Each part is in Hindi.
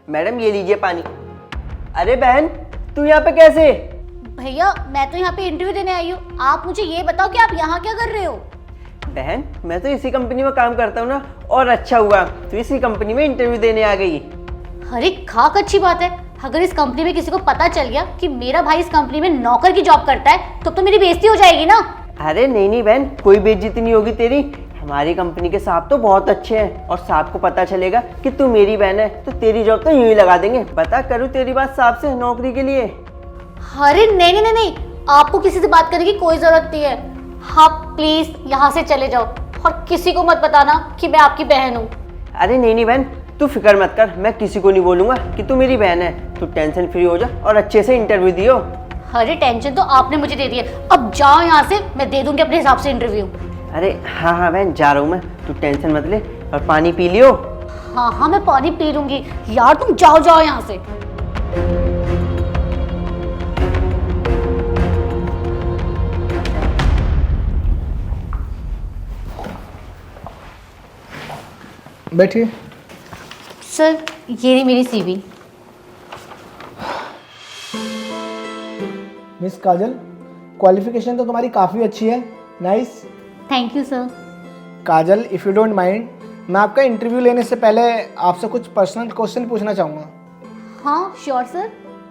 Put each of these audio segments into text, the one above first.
मैडम ये लीजिए पानी। अरे बहन, तू यहाँ पे कैसे? भैया मैं तो यहाँ पे इंटरव्यू देने आई हूँ। आप मुझे ये बताओ कि आप यहाँ क्या कर रहे हो? बहन, मैं तो इसी कंपनी में काम करता हूँ ना, और अच्छा हुआ तू इसी कंपनी में इंटरव्यू देने आ गई। अरे खाक अच्छी बात है। अगर इस कंपनी में किसी को पता चल गया कि मेरा भाई इस कंपनी में नौकर की जॉब करता है तो मेरी बेइज्जती हो जाएगी ना। अरे नहीं बहन, कोई बेइज्जती नहीं होगी तेरी। हमारी कंपनी के साहब तो बहुत अच्छे हैं, और साहब को पता चलेगा कि तू मेरी बहन है तो तेरी जॉब तो यूं ही लगा देंगे। बता, करूँ तेरी बात साहब से नौकरी के लिए? अरे नहीं, आपको किसी से बात करने की कोई जरूरत नहीं है। आप प्लीज यहाँ से चले जाओ और किसी को मत बताना कि मैं आपकी बहन हूँ। अरे नहीं बहन, तू फिक्र मत कर, मैं किसी को नहीं बोलूंगा कि तू मेरी बहन है। तू टेंशन फ्री हो जा और अच्छे से इंटरव्यू दियो। अरे टेंशन तो आपने मुझे दे दी है, अब जाओ यहाँ से, मैं दे दूंगी अपने हिसाब से इंटरव्यू। अरे हाँ बहन, जा रहा हूँ मैं, तू टेंशन मत ले, और पानी पी लियो। हाँ मैं पानी पी लूंगी। यार तुम जाओ यहाँ से। बैठिए। सर ये रही मेरी सीवी। मिस काजल, क्वालिफिकेशन तो तुम्हारी काफ़ी अच्छी है। Nice. Thank you sir. Kajal, if you don't mind, मैं आपका इंटरव्यू लेने से पहले आपसे कुछ पर्सनल क्वेश्चन पूछना चाहूँगा। हाँ श्योर सर।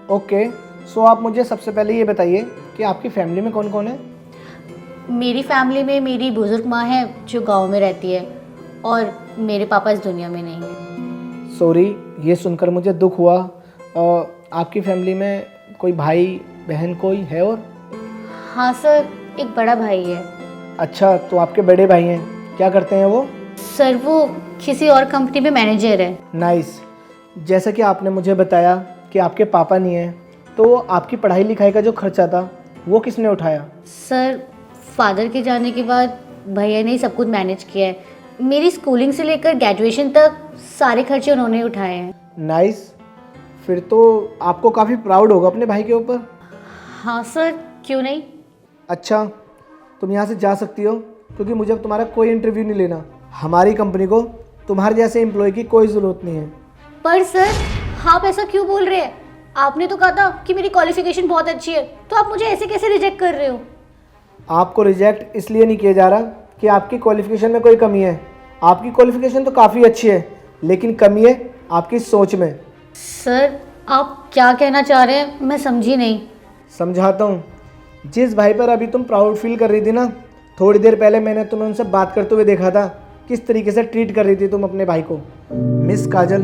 ओके, सो आप मुझे सबसे पहले ये बताइए कि आपकी फैमिली में कौन कौन है? मेरी फैमिली में मेरी बुजुर्ग माँ है जो गांव में रहती है, और मेरे पापा इस दुनिया में नहीं है। सॉरी, ये सुनकर मुझे दुख हुआ। आपकी फैमिली में कोई भाई बहन कोई है और? हाँ सर, एक बड़ा भाई है। अच्छा, तो आपके बड़े भाई हैं, क्या करते हैं वो? सर वो किसी और कंपनी में मैनेजर है। नाइस। जैसा कि आपने मुझे बताया कि आपके पापा नहीं हैं, तो आपकी पढ़ाई लिखाई का जो खर्चा था वो किसने उठाया? सर फादर के जाने के बाद भैया ने ही सब कुछ मैनेज किया है। मेरी स्कूलिंग से लेकर ग्रेजुएशन तक सारे खर्चे उन्होंने उठाए हैं। नाइस। फिर तो आपको काफ़ी प्राउड होगा अपने भाई के ऊपर। हाँ सर, क्यों नहीं। अच्छा, तुम यहाँ से जा सकती हो, क्योंकि मुझे अब तुम्हारा कोई इंटरव्यू नहीं लेना। हमारी कंपनी को तुम्हारे जैसे एम्प्लॉय की कोई ज़रूरत नहीं है। पर सर आप ऐसा क्यों बोल रहे हैं? आपने तो कहा था कि मेरी क्वालिफिकेशन बहुत अच्छी है, तो आप मुझे ऐसे कैसे रिजेक्ट कर रहे हो? आपको रिजेक्ट इसलिए नहीं किया जा रहा कि आपकी क्वालिफिकेशन में कोई कमी है। आपकी क्वालिफिकेशन तो काफ़ी अच्छी है, लेकिन कमी है आपकी सोच में। सर आप क्या कहना चाह रहे हैं, मैं समझी नहीं। समझाता हूँ। जिस भाई पर अभी तुम प्राउड फील कर रही थी ना, थोड़ी देर पहले मैंने तुम्हें उनसे बात करते हुए देखा था। किस तरीके से ट्रीट कर रही थी तुम अपने भाई को। मिस काजल,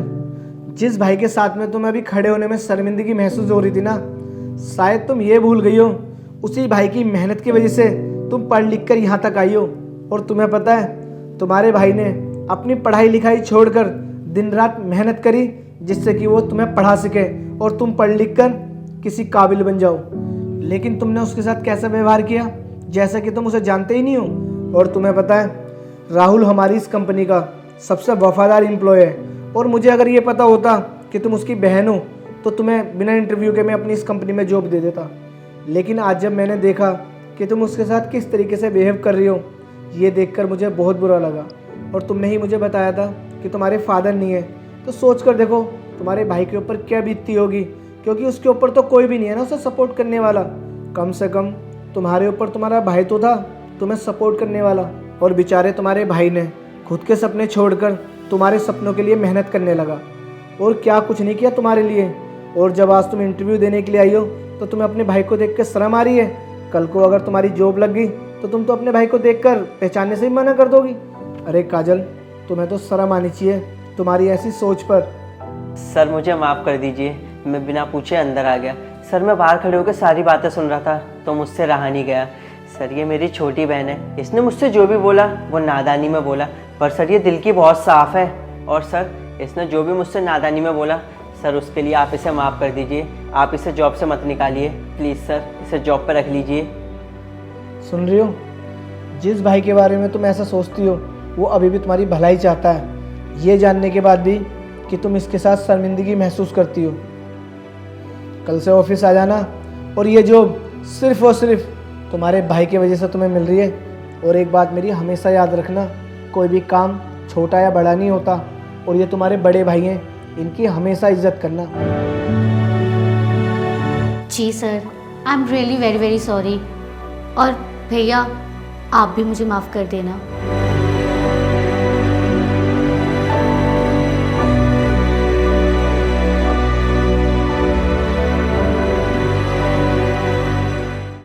जिस भाई के साथ में तुम्हें अभी खड़े होने में शर्मिंदगी महसूस हो रही थी ना, शायद तुम ये भूल गई हो, उसी भाई की मेहनत की वजह से तुम पढ़ लिख कर यहाँ तक आई हो। और तुम्हें पता है, तुम्हारे भाई ने अपनी पढ़ाई लिखाई छोड़कर दिन रात मेहनत करी, जिससे कि वो तुम्हें पढ़ा सके और तुम पढ़ लिख कर किसी काबिल बन जाओ। लेकिन तुमने उसके साथ कैसा व्यवहार किया, जैसा कि तुम उसे जानते ही नहीं हो। और तुम्हें पता है, राहुल हमारी इस कंपनी का सबसे वफादार एम्प्लॉय है, और मुझे अगर ये पता होता कि तुम उसकी बहन हो तो तुम्हें बिना इंटरव्यू के मैं अपनी इस कंपनी में जॉब दे देता। लेकिन आज जब मैंने देखा कि तुम उसके साथ किस तरीके से बिहेव कर रही हो, ये देखकर मुझे बहुत बुरा लगा। और तुमने ही मुझे बताया था कि तुम्हारे फादर नहीं है, तो सोच कर देखो तुम्हारे भाई के ऊपर क्या बीतती होगी, क्योंकि उसके ऊपर तो कोई भी नहीं है ना उसे सपोर्ट करने वाला। कम से कम तुम्हारे ऊपर तुम्हारा भाई तो था तुम्हें सपोर्ट करने वाला, और बेचारे तुम्हारे भाई ने खुद के सपने छोड़कर तुम्हारे सपनों के लिए मेहनत करने लगा, और क्या कुछ नहीं किया तुम्हारे लिए। और जब आज तुम इंटरव्यू देने के लिए आई हो तो तुम्हें अपने भाई को देख कर शर्म आ रही है। कल को अगर तुम्हारी जॉब लग गई तो तुम तो अपने भाई को देखकर पहचानने से ही मना कर दोगी। अरे काजल, तुम्हें तो शर्म आनी चाहिए तुम्हारी ऐसी सोच पर। सर मुझे माफ़ कर दीजिए, मैं बिना पूछे अंदर आ गया। सर मैं बाहर खड़े होकर सारी बातें सुन रहा था तो मुझसे रहा नहीं गया। सर ये मेरी छोटी बहन है, इसने मुझसे जो भी बोला वो नादानी में बोला, पर सर ये दिल की बहुत साफ़ है। और सर इसने जो भी मुझसे नादानी में बोला, सर उसके लिए आप इसे माफ़ कर दीजिए। आप इसे जॉब से मत निकालिए प्लीज़ सर, इसे जॉब पर रख लीजिए। सुन रही हो, जिस भाई के बारे में तुम ऐसा सोचती हो वो अभी भी तुम्हारी भलाई चाहता है, ये जानने के बाद भी कि तुम इसके साथ शर्मिंदगी महसूस करती हो। कल से ऑफिस आ जाना, और ये जॉब सिर्फ और सिर्फ तुम्हारे भाई की वजह से तुम्हें मिल रही है। और एक बात मेरी हमेशा याद रखना, कोई भी काम छोटा या बड़ा नहीं होता, और ये तुम्हारे बड़े भाई हैं इनकी हमेशा इज्जत करना। जी sir, I am really very very sorry. और भैया आप भी मुझे माफ़ कर देना।